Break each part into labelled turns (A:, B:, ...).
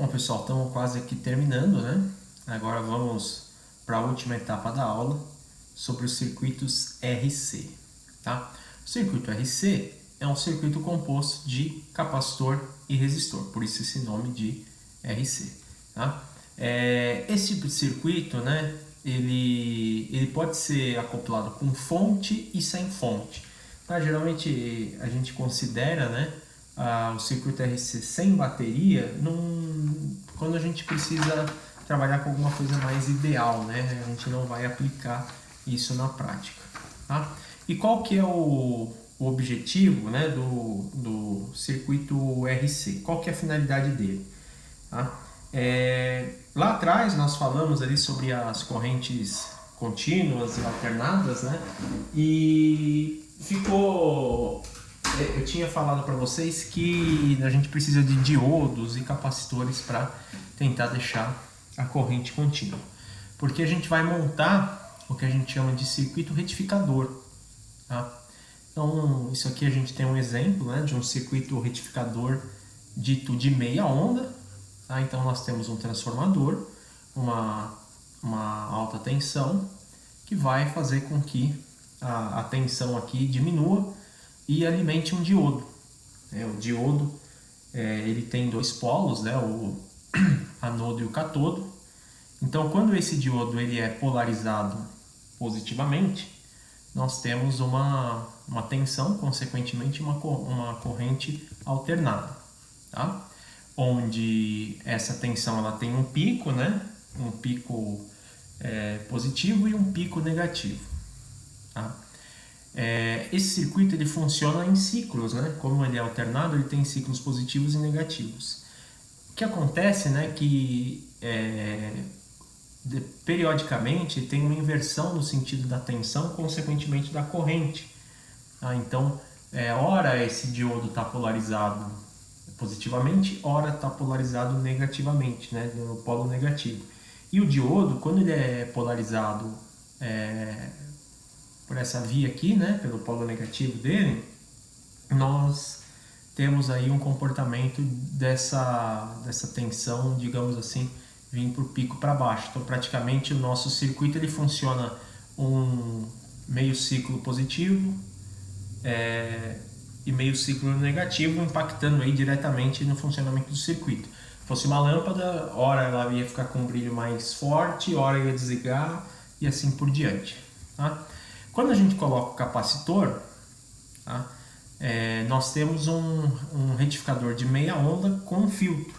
A: Bom, pessoal, estamos quase aqui terminando, né? Agora vamos para a última etapa da aula sobre os circuitos RC, tá? O circuito RC é um circuito composto de capacitor e resistor, por isso esse nome de RC, tá? Esse tipo de circuito, né? Ele pode ser acoplado com fonte e sem fonte, tá? Geralmente a gente considera, né, o circuito RC sem bateria quando a gente precisa trabalhar com alguma coisa mais ideal, né? A gente não vai aplicar isso na prática, tá? E qual que é o objetivo, né, do circuito RC? Qual que é a finalidade dele? Tá? Lá atrás nós falamos ali sobre as correntes contínuas e alternadas, né? E eu tinha falado para vocês que a gente precisa de diodos e capacitores para tentar deixar a corrente contínua, porque a gente vai montar o que a gente chama de circuito retificador, tá? Então, isso aqui a gente tem um exemplo, né, de um circuito retificador dito de meia onda, tá? Então nós temos um transformador, uma alta tensão, que vai fazer com que a tensão aqui diminua e alimente um diodo. O diodo ele tem dois polos, né, o anodo e o catodo. Então, quando esse diodo ele é polarizado positivamente, nós temos uma tensão, consequentemente uma corrente alternada, tá? Onde essa tensão ela tem um pico, né, um pico positivo e um pico negativo, tá? Esse circuito ele funciona em ciclos, né? Como ele é alternado, ele tem ciclos positivos e negativos. O que acontece, né, que periodicamente tem uma inversão no sentido da tensão, consequentemente da corrente. Tá? Então, ora esse diodo está polarizado positivamente, ora está polarizado negativamente, né, no polo negativo. E o diodo, quando ele é polarizado por essa via aqui, né, pelo polo negativo dele, nós temos aí um comportamento dessa tensão, digamos assim, vir para o pico para baixo. Então, praticamente o nosso circuito ele funciona um meio ciclo positivo e meio ciclo negativo, impactando aí diretamente no funcionamento do circuito. Se fosse uma lâmpada, ora ela ia ficar com um brilho mais forte, ora ia desligar e assim por diante, tá? Quando a gente coloca o capacitor, tá, nós temos um retificador de meia onda com um filtro.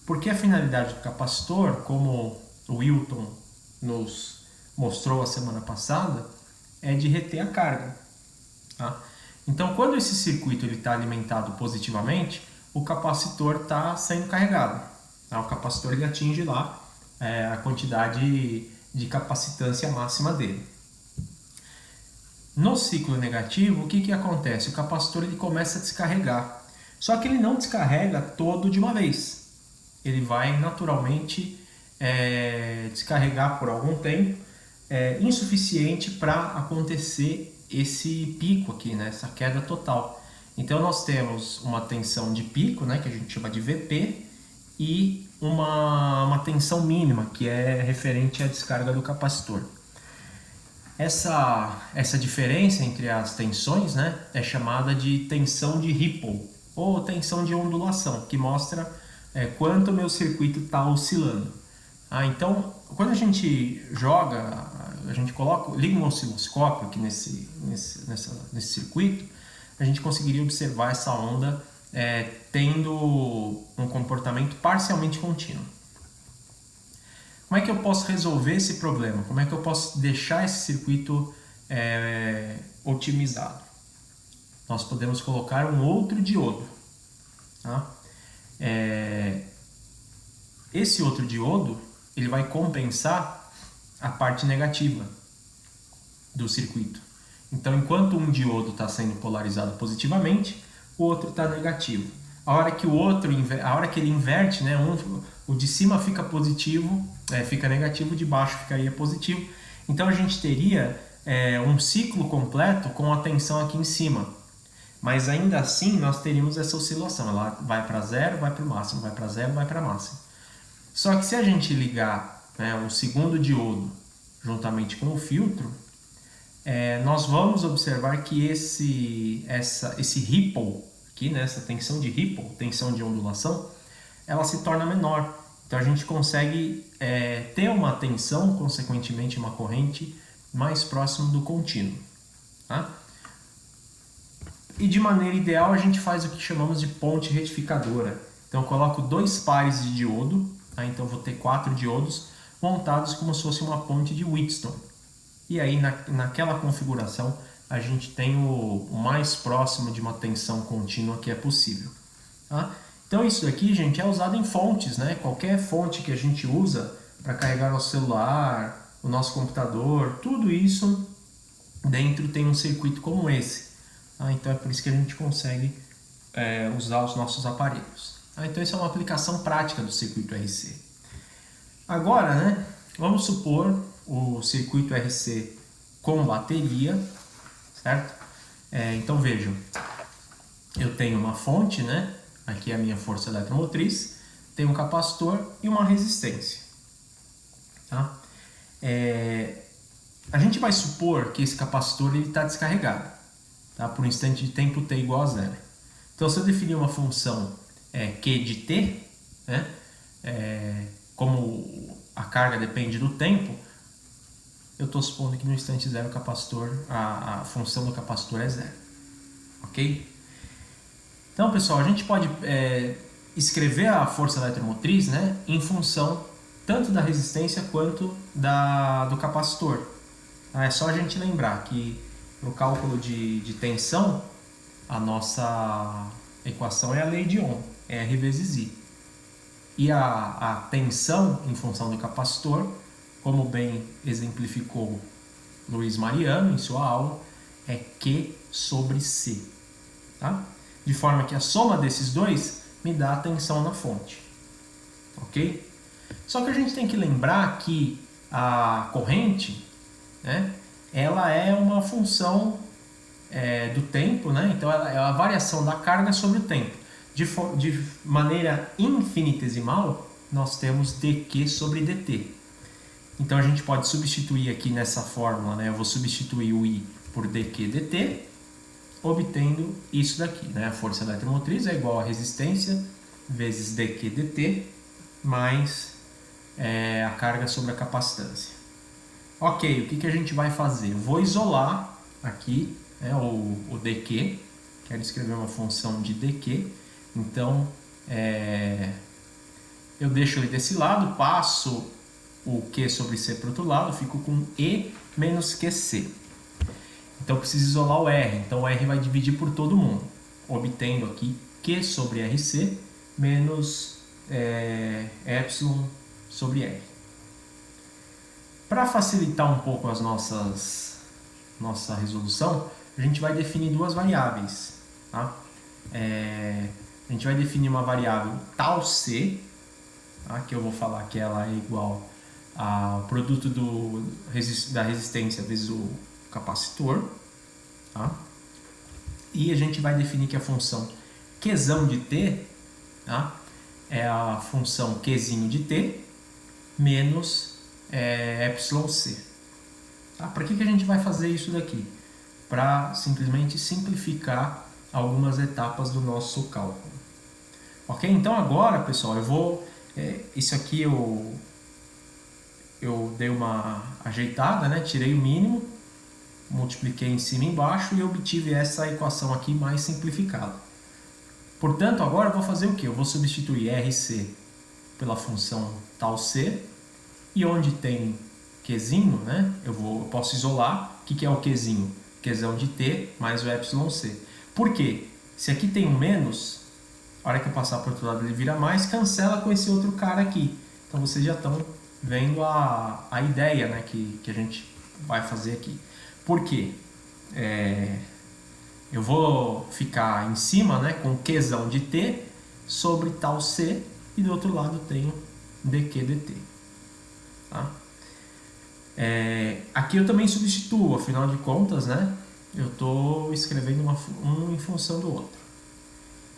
A: Porque a finalidade do capacitor, como o Wilton nos mostrou a semana passada, é de reter a carga, tá? Então, quando esse circuito está alimentado positivamente, o capacitor está sendo carregado, tá? O capacitor ele atinge lá a quantidade de capacitância máxima dele. No ciclo negativo, o que acontece? O capacitor ele começa a descarregar, só que ele não descarrega todo de uma vez. Ele vai naturalmente descarregar por algum tempo, insuficiente para acontecer esse pico aqui, né, essa queda total. Então nós temos uma tensão de pico, né, que a gente chama de VP, e uma tensão mínima, que é referente à descarga do capacitor. Essa diferença entre as tensões, né, é chamada de tensão de Ripple, ou tensão de ondulação, que mostra quanto o meu circuito está oscilando. Então, quando a gente liga um osciloscópio aqui nesse circuito, a gente conseguiria observar essa onda tendo um comportamento parcialmente contínuo. Como é que eu posso resolver esse problema? Como é que eu posso deixar esse circuito otimizado? Nós podemos colocar um outro diodo, tá? Esse outro diodo ele vai compensar a parte negativa do circuito. Então, enquanto um diodo está sendo polarizado positivamente, o outro está negativo. A hora que ele inverte, né, o de cima fica positivo, fica negativo, o de baixo ficaria positivo. Então a gente teria um ciclo completo com a tensão aqui em cima. Mas ainda assim nós teríamos essa oscilação, ela vai para zero, vai para o máximo, vai para zero, vai para máximo. Só que se a gente ligar, né, o segundo diodo juntamente com o filtro, nós vamos observar que esse ripple aqui, né, essa tensão de ripple, tensão de ondulação, ela se torna menor. Então a gente consegue ter uma tensão, consequentemente uma corrente, mais próximo do contínuo. Tá? E de maneira ideal a gente faz o que chamamos de ponte retificadora. Então eu coloco 2 pares de diodo, tá? Então eu vou ter 4 diodos montados como se fosse uma ponte de Wheatstone. E aí naquela configuração a gente tem o mais próximo de uma tensão contínua que é possível. Tá? Então isso daqui, gente, é usado em fontes, né? Qualquer fonte que a gente usa para carregar nosso celular, o nosso computador, tudo isso dentro tem um circuito como esse. Tá? Então é por isso que a gente consegue usar os nossos aparelhos. Tá? Então isso é uma aplicação prática do circuito RC. Agora, né, vamos supor o circuito RC com bateria, certo? Então vejam, eu tenho uma fonte, né? Aqui é a minha força eletromotriz, tem um capacitor e uma resistência. Tá? A gente vai supor que esse capacitor está descarregado, tá? Por um instante de tempo t igual a zero. Então se eu definir uma função Q de t, né? Como a carga depende do tempo, eu estou supondo que no instante zero o capacitor, a função do capacitor é zero. Ok? Então, pessoal, a gente pode escrever a força eletromotriz, né, em função tanto da resistência quanto do capacitor. É só a gente lembrar que no cálculo de tensão, a nossa equação é a lei de Ohm, R vezes I. E a tensão em função do capacitor, como bem exemplificou Luiz Mariano em sua aula, é Q sobre C. Tá? De forma que a soma desses dois me dá a tensão na fonte. Ok? Só que a gente tem que lembrar que a corrente, né, ela é uma função do tempo, né? Então ela é a variação da carga sobre o tempo. De maneira infinitesimal, nós temos dq sobre dt. Então a gente pode substituir aqui nessa fórmula, né? Eu vou substituir o I por dq dt, obtendo isso daqui, né? A força eletromotriz é igual a resistência vezes dq dt mais a carga sobre a capacitância. Ok, o que a gente vai fazer? Eu vou isolar aqui o dq, quero escrever uma função de dq, então eu deixo ele desse lado, passo o q sobre c para o outro lado, fico com e menos qc. Então eu preciso isolar o R, então o R vai dividir por todo mundo, obtendo aqui Q sobre RC menos epsilon sobre R. Para facilitar um pouco nossa resolução, a gente vai definir duas variáveis. Tá? A gente vai definir uma variável tal C, tá? Que eu vou falar que ela é igual ao produto da resistência vezes o capacitor, tá? E a gente vai definir que a função Qzão de t, tá, é a função Qzinho de t menos epsilon c. Tá? Para que a gente vai fazer isso daqui? Para simplesmente simplificar algumas etapas do nosso cálculo. Ok? Então agora, pessoal, eu vou... isso aqui eu dei uma ajeitada, né? Tirei o mínimo, multipliquei em cima e embaixo e obtive essa equação aqui mais simplificada. Portanto, agora eu vou fazer o que? Eu vou substituir RC pela função tal C, e onde tem Qzinho, né, eu posso isolar. O que é o Qzinho? Qzão de t mais o epsilon c. Por quê? Se aqui tem um menos, a hora que eu passar para o outro lado ele vira mais, cancela com esse outro cara aqui. Então vocês já estão vendo a ideia, né, que a gente vai fazer aqui. Por quê? Eu vou ficar em cima, né, com Qzão de t sobre tal c, e do outro lado tenho dq dt. Tá? Aqui eu também substituo, afinal de contas, né, eu estou escrevendo um em função do outro.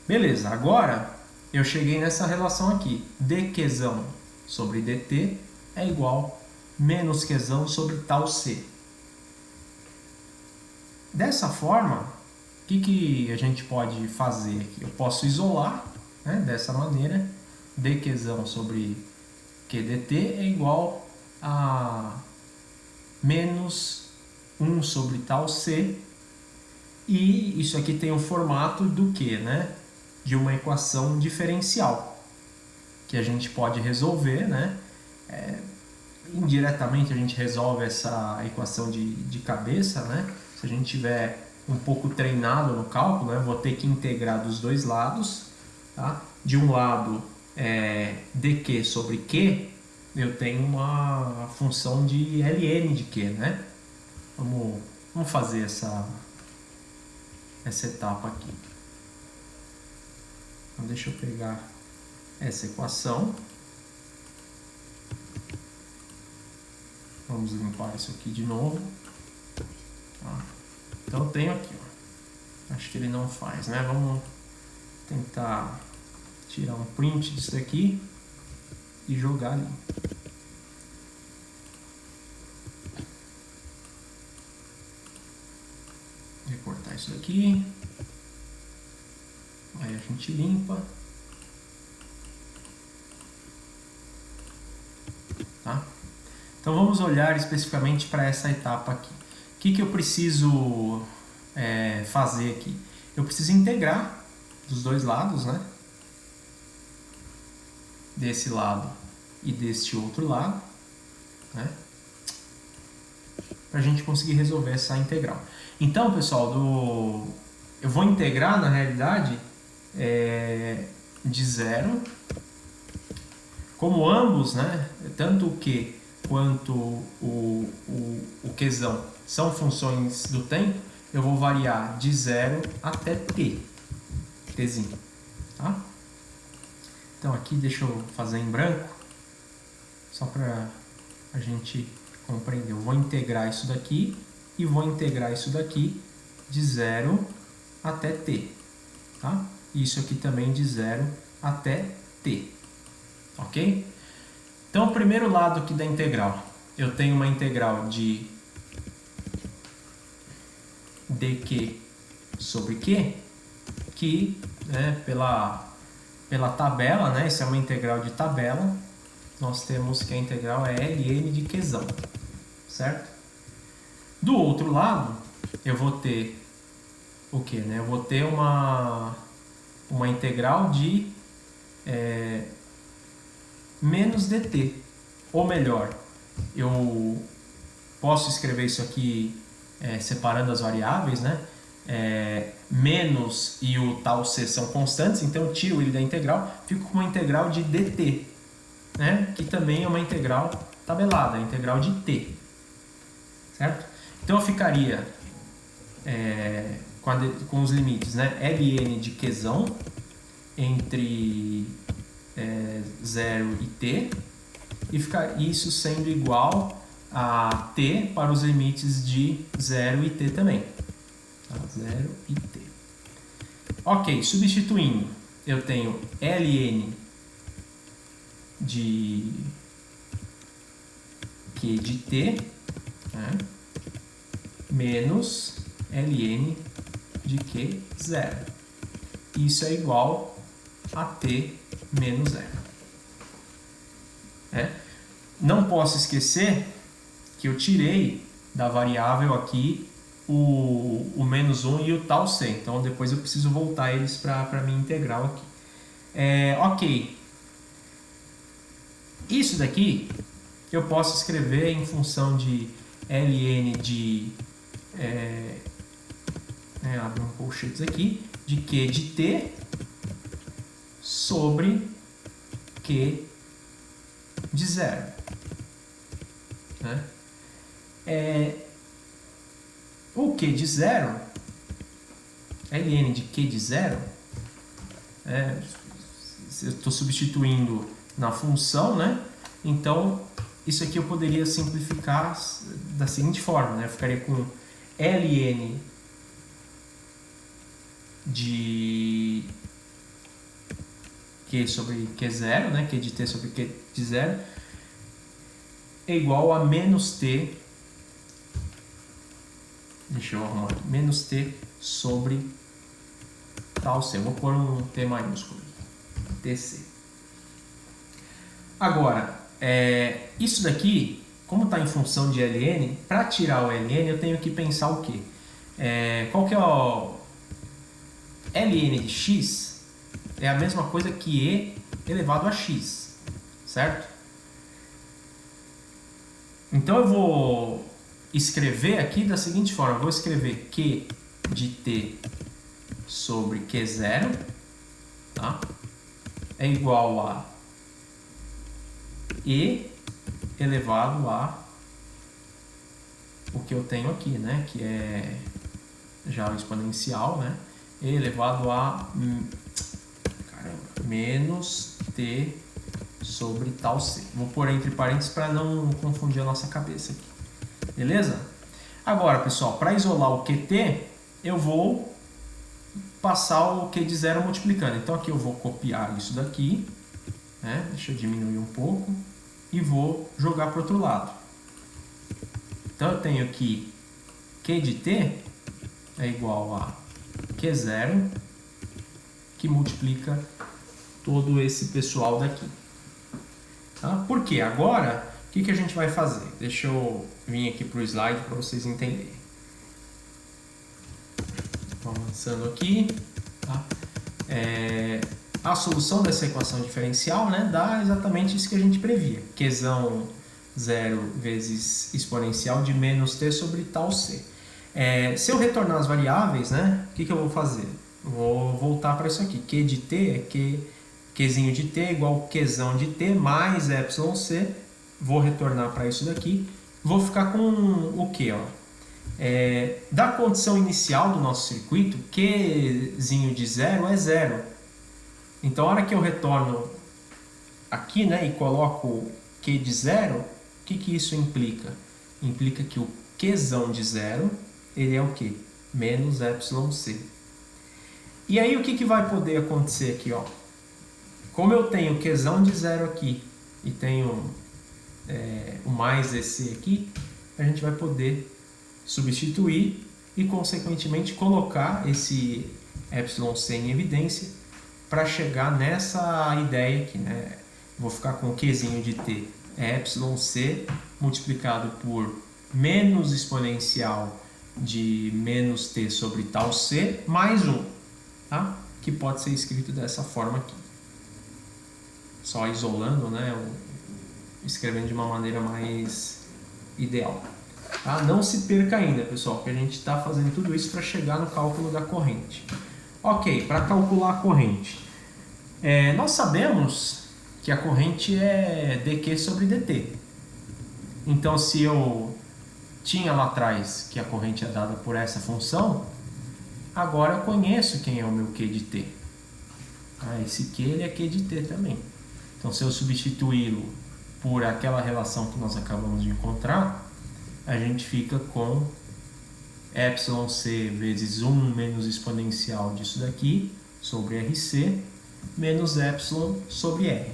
A: Beleza, agora eu cheguei nessa relação aqui. dqzão sobre dt é igual menos qzão sobre tal c. Dessa forma, o que a gente pode fazer aqui? Eu posso isolar, né, dessa maneira, dqzão sobre qdt é igual a menos 1 sobre tal c, e isso aqui tem o formato do que, né? De uma equação diferencial, que a gente pode resolver, né? Indiretamente a gente resolve essa equação de cabeça, né? Se a gente tiver um pouco treinado no cálculo, né? Eu vou ter que integrar dos dois lados, tá? De um lado, dq sobre q, eu tenho uma função de ln de q, né? Vamos fazer essa etapa aqui. Então, deixa eu pegar essa equação. Vamos limpar isso aqui de novo. Tá. Então eu tenho aqui, ó. Acho que ele não faz, né? Vamos tentar tirar um print disso daqui e jogar ali. Recortar isso daqui. Aí a gente limpa. Tá? Então vamos olhar especificamente para essa etapa aqui. O que eu preciso fazer aqui? Eu preciso integrar dos dois lados, né? Desse lado e deste outro lado, né? Para a gente conseguir resolver essa integral. Então, pessoal, eu vou integrar, na realidade, de zero. Como ambos, né, tanto o q quanto o qzão são funções do tempo, eu vou variar de 0 até tzinho, tá? Então aqui deixa eu fazer em branco, só para a gente compreender. Eu vou integrar isso daqui e vou integrar isso daqui de 0 até t, tá? Isso aqui também de 0 até t, ok? Então, o primeiro lado aqui da integral, eu tenho uma integral de dq sobre q, que, né, pela tabela, né, isso é uma integral de tabela, nós temos que a integral é ln de qzão, certo? Do outro lado, eu vou ter o que, né? Eu vou ter uma integral de menos dt, ou melhor, eu posso escrever isso aqui separando as variáveis, né? Menos e o tal c são constantes, então eu tiro ele da integral, fico com uma integral de dt, né? Que também é uma integral tabelada, a integral de t, certo? Então eu ficaria com os limites, né? ln de qzão entre 0 e t, e ficar isso sendo igual a t para os limites de 0 e t também. Tá? 0 e t. Ok, substituindo, eu tenho ln de q de t, né? Menos ln de q0. Isso é igual a t menos 0. Não posso esquecer que eu tirei da variável aqui o menos 1 e o tal c. Então depois eu preciso voltar eles para a minha integral aqui. Ok. Isso daqui eu posso escrever em função de ln de... abre um colchetes aqui, de q de t sobre q de 0. Né? O q de 0, ln de q de 0, eu estou substituindo na função, né? Então, isso aqui eu poderia simplificar da seguinte forma, né? Eu ficaria com ln de Q sobre Q0, né? Q de T sobre Q de 0 é igual a menos T, deixa eu arrumar aqui, menos T sobre tal C. Eu vou pôr um T maiúsculo, TC. Agora, isso daqui, como está em função de ln, para tirar o ln eu tenho que pensar o quê? Qual que é o ln de x? É a mesma coisa que e elevado a x, certo? Então eu vou escrever aqui da seguinte forma, eu vou escrever q de t sobre q0, tá? É igual a e elevado a o que eu tenho aqui, né? Que é já o exponencial, né? E elevado a menos t sobre tal c. Vou pôr entre parênteses para não confundir a nossa cabeça aqui. Beleza? Agora, pessoal, para isolar o QT, eu vou passar o Q de 0 multiplicando. Então aqui eu vou copiar isso daqui, né? Deixa eu diminuir um pouco e vou jogar para o outro lado. Então eu tenho aqui Q de T é igual a Q0, que multiplica todo esse pessoal daqui. Tá? Por quê? Agora, o que a gente vai fazer? Deixa eu vir aqui para o slide para vocês entenderem. Vou avançando aqui. Tá? A solução dessa equação diferencial, né, dá exatamente isso que a gente previa. Qzão 0 vezes exponencial de menos t sobre tal c. Se eu retornar as variáveis, né, o que eu vou fazer? Vou voltar para isso aqui. Q de t é Qzinho de t igual Qzão de t mais epsilon c. Vou retornar para isso daqui. Vou ficar com o Q, ó. Da condição inicial do nosso circuito, Qzinho de 0 é 0. Então, a hora que eu retorno aqui, né, e coloco Q de 0, o que isso implica? Implica que o Qzão de 0, ele é o quê? Menos epsilon c. E aí, o que vai poder acontecer aqui, ó? Como eu tenho Qzão de 0 aqui e tenho o mais esse aqui, a gente vai poder substituir e, consequentemente, colocar esse epsilon c em evidência para chegar nessa ideia aqui, né? Vou ficar com o Qzinho de t é epsilon c multiplicado por menos exponencial de menos t sobre tal c mais 1, tá? Que pode ser escrito dessa forma aqui. Só isolando, né? Escrevendo de uma maneira mais ideal. Tá? Não se perca ainda, pessoal, porque a gente está fazendo tudo isso para chegar no cálculo da corrente. Ok, para calcular a corrente. Nós sabemos que a corrente é dq sobre dt. Então, se eu tinha lá atrás que a corrente é dada por essa função, agora eu conheço quem é o meu q de t. Esse q ele é q de t também. Então, se eu substituí-lo por aquela relação que nós acabamos de encontrar, a gente fica com epsilon c vezes 1 menos exponencial disso daqui sobre rc menos epsilon sobre r.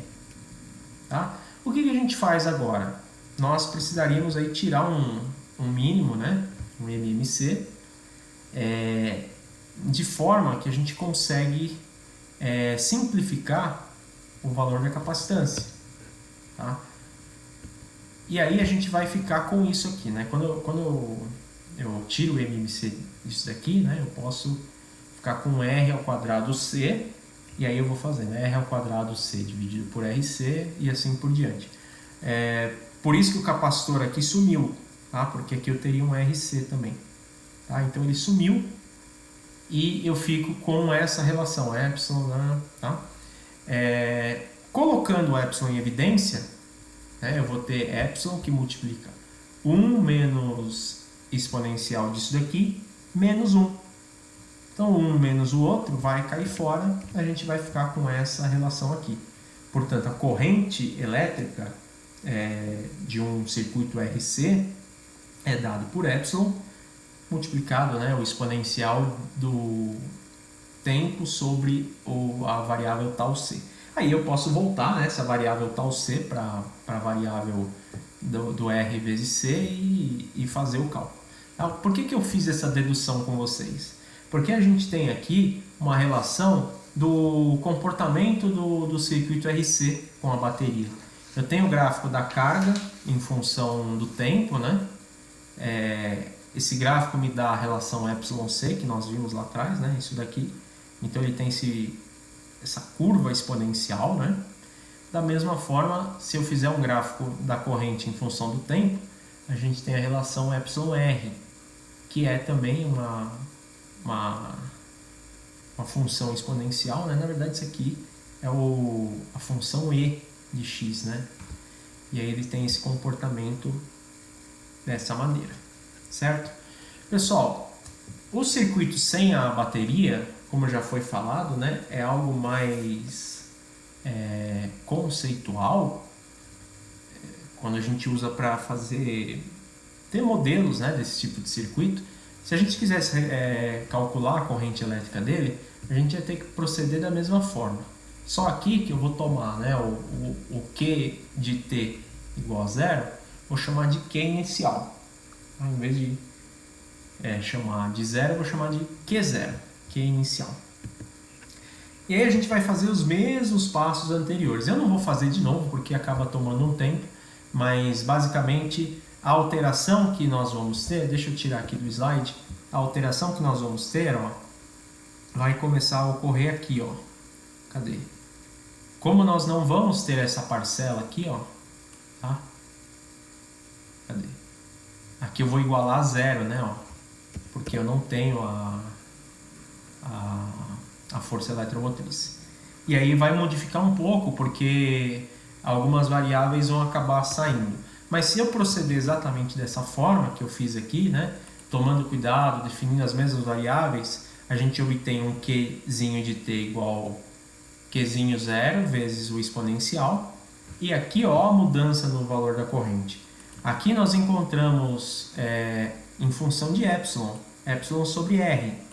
A: Tá? O que a gente faz agora? Nós precisaríamos aí tirar um mínimo, né? Um MMC, de forma que a gente consegue simplificar o valor da capacitância. Tá? E aí a gente vai ficar com isso aqui, né? Quando eu tiro o MMC disso daqui, né? Eu posso ficar com R ao quadrado C, e aí eu vou fazendo R ao quadrado C dividido por RC e assim por diante. Por isso que o capacitor aqui sumiu, tá? Porque aqui eu teria um RC também. Tá? Então ele sumiu e eu fico com essa relação, epsilon, tá? Colocando o epsilon em evidência, eu vou ter epsilon que multiplica 1 menos exponencial disso daqui, menos 1. Então, um menos o outro vai cair fora, a gente vai ficar com essa relação aqui. Portanto, a corrente elétrica de um circuito RC é dado por epsilon, multiplicado, né, o exponencial do tempo sobre a variável tal C. Aí eu posso voltar, né, essa variável tal C para a variável do R vezes C e fazer o cálculo. Por que eu fiz essa dedução com vocês? Porque a gente tem aqui uma relação do comportamento do circuito RC com a bateria. Eu tenho o gráfico da carga em função do tempo, né? Esse gráfico me dá a relação εc, que nós vimos lá atrás, né? Isso daqui. Então ele tem essa curva exponencial, né? Da mesma forma, se eu fizer um gráfico da corrente em função do tempo, a gente tem a relação εr, que é também uma função exponencial, né? Na verdade, isso aqui é a função e de x, né? E aí ele tem esse comportamento dessa maneira, certo? Pessoal, o circuito sem a bateria, como já foi falado, né? É algo mais conceitual, quando a gente usa para ter modelos, né, desse tipo de circuito. Se a gente quisesse calcular a corrente elétrica dele, a gente ia ter que proceder da mesma forma. Só aqui que eu vou tomar, né, o Q de T igual a zero, vou chamar de Q inicial. Em vez de chamar de zero, eu vou chamar de Q0, Q inicial. E aí a gente vai fazer os mesmos passos anteriores. Eu não vou fazer de novo porque acaba tomando um tempo, mas basicamente a alteração que nós vamos ter, deixa eu tirar aqui do slide, a alteração que nós vamos ter, ó, vai começar a ocorrer aqui, ó. Cadê? Como nós não vamos ter essa parcela aqui, ó, tá? Cadê? Aqui eu vou igualar a zero, né, ó, porque eu não tenho a força eletromotriz. E aí vai modificar um pouco, porque algumas variáveis vão acabar saindo. Mas se eu proceder exatamente dessa forma que eu fiz aqui, né, tomando cuidado, definindo as mesmas variáveis, a gente obtém um Qzinho de T igual Qzinho zero vezes o exponencial. E aqui, ó, a mudança no valor da corrente. Aqui nós encontramos em função de epsilon sobre R.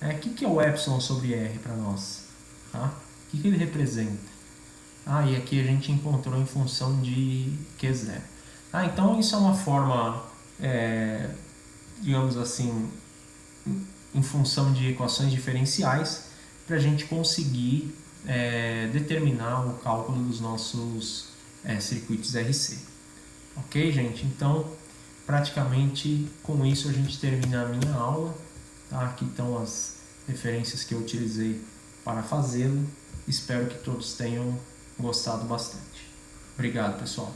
A: O que é o epsilon sobre R para nós? Tá? O que ele representa? E aqui a gente encontrou em função de Q0. Então isso é uma forma, digamos assim, em função de equações diferenciais, para a gente conseguir determinar o cálculo dos nossos circuitos RC. Ok, gente? Então, praticamente com isso a gente termina a minha aula. Tá? Aqui estão as referências que eu utilizei para fazê-lo. Espero que todos tenham gostado bastante. Obrigado, pessoal.